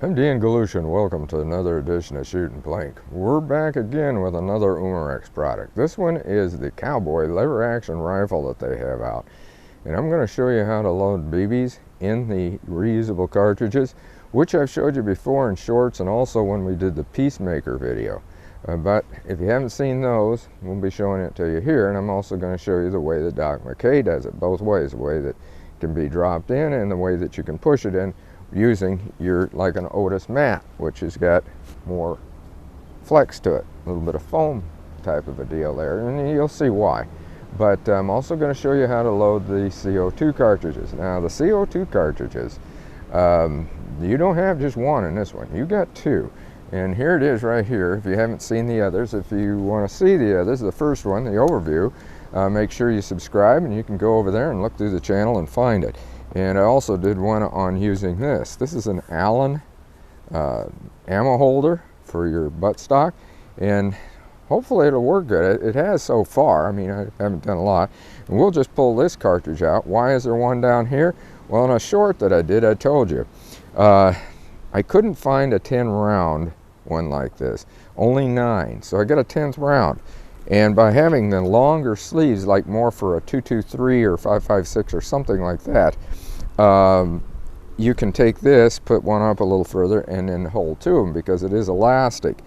I'm Dean Galushan. Welcome to another edition of Shootin' Plink. We're back again with another Umarex product. This one is the Cowboy Lever Action rifle that they have out. And I'm going to show you how to load BBs in the reusable cartridges, which I've showed you before in shorts and also when we did the Peacemaker video. But if you haven't seen those, we'll be showing it to you here. And I'm also going to show you the way that Doc McKay does it, both ways, the way that it can be dropped in and the way that you can push it in using your, like an Otis mat, which has got more flex to it, a little bit of foam type of a deal there, and you'll see why. But I'm also going to show you how to load the C02 cartridges. Now the C02 cartridges, you don't have just one in this one, you got two. And here it is right here. If you haven't seen the others, if you want to see the others, the first one, the overview, make sure you subscribe and you can go over there and look through the channel and find it. And I also did one on using this. This is an Allen ammo holder for your buttstock, and hopefully it'll work good. It has so far. I mean, I haven't done a lot. And we'll just pull this cartridge out. Why is there one down here? Well, in a short that I did, I told you. I couldn't find a 10 round one like this. Only 9. So I got a 10th round. And by having the longer sleeves, like more for a 223 or 556 or something like that, you can take this, put one up a little further, and then hold two of them because it is elastic.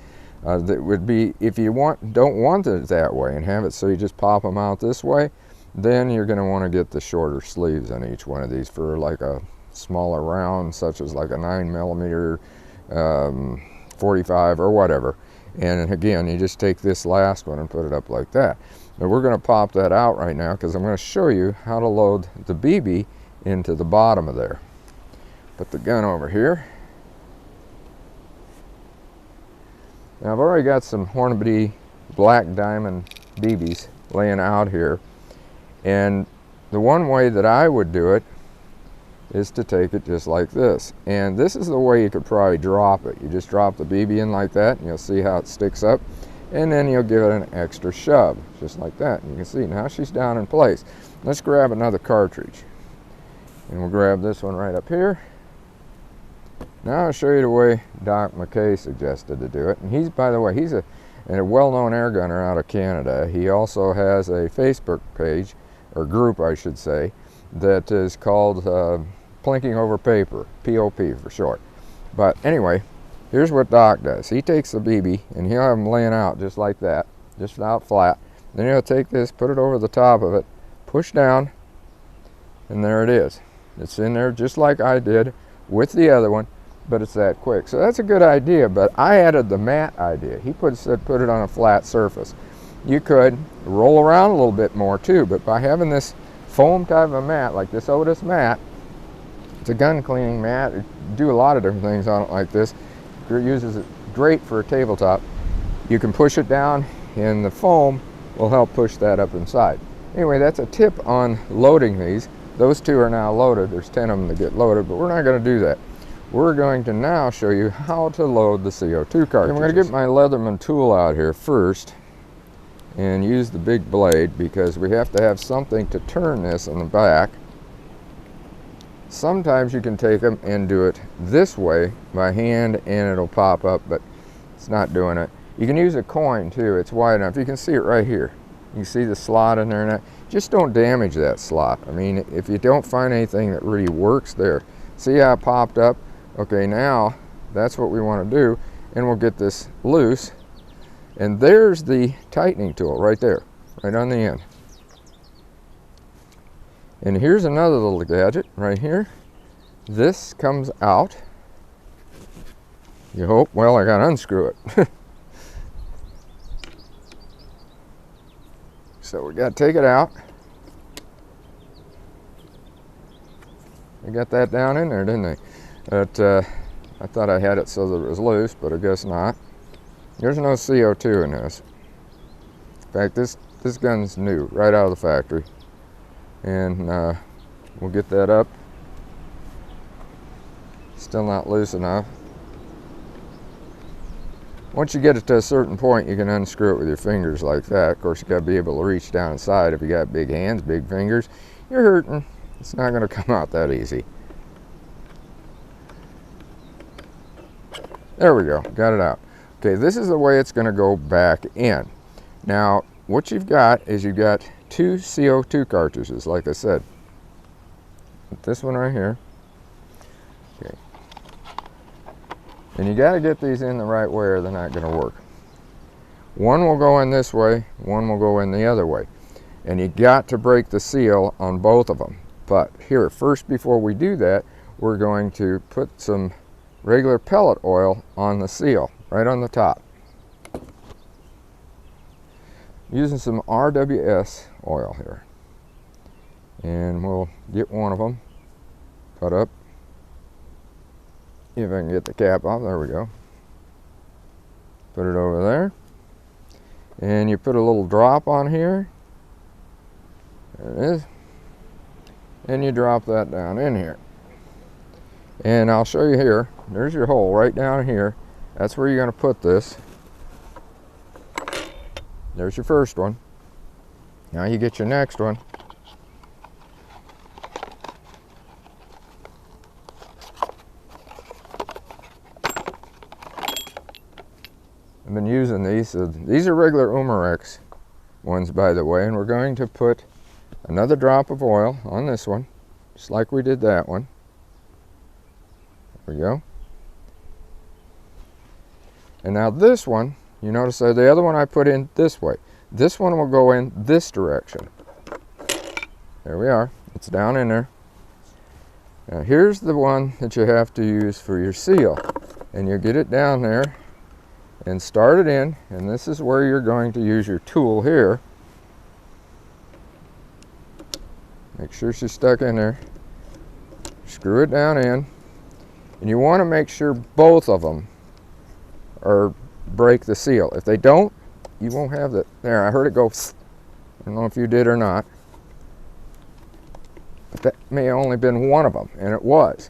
That would be, if you don't want it that way and have it so you just pop them out this way, then you're going to want to get the shorter sleeves on each one of these for like a smaller round, such as like a 9mm 45 or whatever. And again, you just take this last one and put it up like that. Now we're going to pop that out right now because I'm going to show you how to load the BB into the bottom of there. Put the gun over here. Now I've already got some Hornady black diamond BBs laying out here. And the one way that I would do it is to take it just like this. And this is the way you could probably drop it. You just drop the BB in like that and you'll see how it sticks up, and then you'll give it an extra shove just like that. And you can see now she's down in place. Let's grab another cartridge, and we'll grab this one right up here. Now I'll show you the way Doc McKay suggested to do it. And he's, by the way, he's a well-known air gunner out of Canada. He also has a Facebook page, or group I should say, that is called Plinking Over Paper, POP for short. But anyway, here's what Doc does. He takes the BB and he'll have them laying out just like that, just out flat. Then he'll take this, put it over the top of it, push down, and there it is. It's in there just like I did with the other one, but it's that quick. So that's a good idea, but I added the mat idea. He said put it on a flat surface. You could roll around a little bit more too, but by having this foam type of a mat, like this Otis mat, it's a gun cleaning mat. You do a lot of different things on it like this. It uses it great for a tabletop. You can push it down and the foam will help push that up inside. Anyway, that's a tip on loading these. Those two are now loaded. There's 10 of them that get loaded, but we're not going to do that. We're going to now show you how to load the CO2 cartridges. I'm going to get my Leatherman tool out here first and use the big blade because we have to have something to turn this on the back. Sometimes you can take them and do it this way by hand and it'll pop up, but it's not doing it. You can use a coin too. It's wide enough. You can see it right here. You can see the slot in there. And just don't damage that slot. I mean, if you don't find anything that really works there. See how it popped up? Okay, now that's what we want to do, and we'll get this loose. And there's the tightening tool right there, right on the end. And here's another little gadget right here. This comes out. You hope, well, I gotta unscrew it. So we gotta take it out. They got that down in there, didn't they? But I thought I had it so that it was loose, but I guess not. There's no CO2 in this. In fact, this gun's new, right out of the factory. And we'll get that up. Still not loose enough. Once you get it to a certain point, you can unscrew it with your fingers like that. Of course, you got to be able to reach down inside. If you got big hands, big fingers, you're hurting. It's not going to come out that easy. There we go, got it out. Okay, this is the way it's going to go back in. Now, what you've got is you've got two CO2 cartridges, like I said. This one right here. Okay. And you got to get these in the right way or they're not going to work. One will go in this way, one will go in the other way. And you got to break the seal on both of them. But here, first, before we do that, we're going to put some regular pellet oil on the seal, right on the top. Using some RWS oil here. And we'll get one of them cut up. See if I can get the cap off. There we go. Put it over there. And you put a little drop on here. There it is. And you drop that down in here. And I'll show you here. There's your hole right down here. That's where you're going to put this. There's your first one. Now you get your next one. I've been using these. These are regular Umarex ones, by the way, and we're going to put another drop of oil on this one, just like we did that one. There we go. And now this one, you notice that the other one I put in this way. This one will go in this direction. There we are. It's down in there. Now here's the one that you have to use for your seal. And you get it down there and start it in. And this is where you're going to use your tool here. Make sure she's stuck in there. Screw it down in. And you want to make sure both of them break the seal. If they don't, you won't have the, there, I heard it go, I don't know if you did or not, but that may have only been one of them, and it was.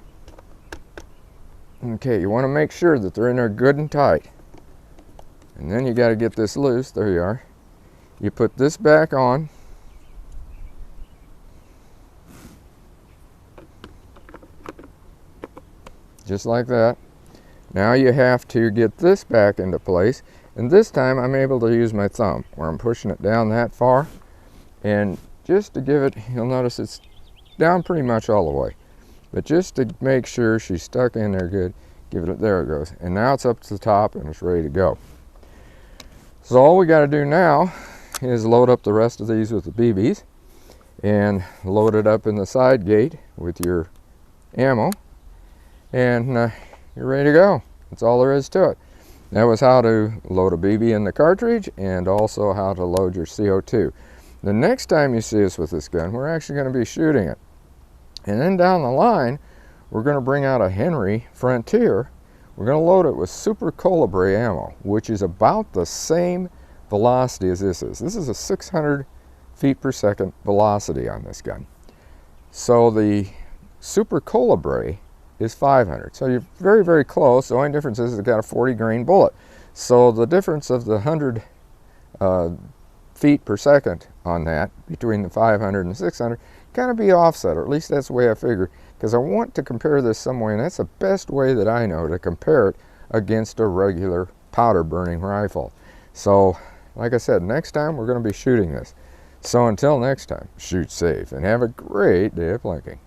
Okay, you want to make sure that they're in there good and tight. And then you got to get this loose. There you are. You put this back on. Just like that. Now you have to get this back into place, and this time I'm able to use my thumb where I'm pushing it down that far, and just to give it, you'll notice it's down pretty much all the way, but just to make sure she's stuck in there good, give it, there it goes, and now it's up to the top and it's ready to go. So all we got to do now is load up the rest of these with the BBs and load it up in the side gate with your ammo, and you're ready to go. That's all there is to it. That was how to load a BB in the cartridge and also how to load your CO2. The next time you see us with this gun, we're actually going to be shooting it. And then down the line, we're going to bring out a Henry Frontier. We're going to load it with super Colibri ammo, which is about the same velocity as this is. This is a 600 feet per second velocity on this gun. So the super Colibri is 500. So you're very, very close. The only difference is it's got a 40 grain bullet. So the difference of the 100 feet per second on that, between the 500 and the 600, kind of be offset, or at least that's the way I figure, because I want to compare this some way, and that's the best way that I know to compare it against a regular powder burning rifle. So, like I said, next time we're going to be shooting this. So until next time, shoot safe and have a great day of plinking.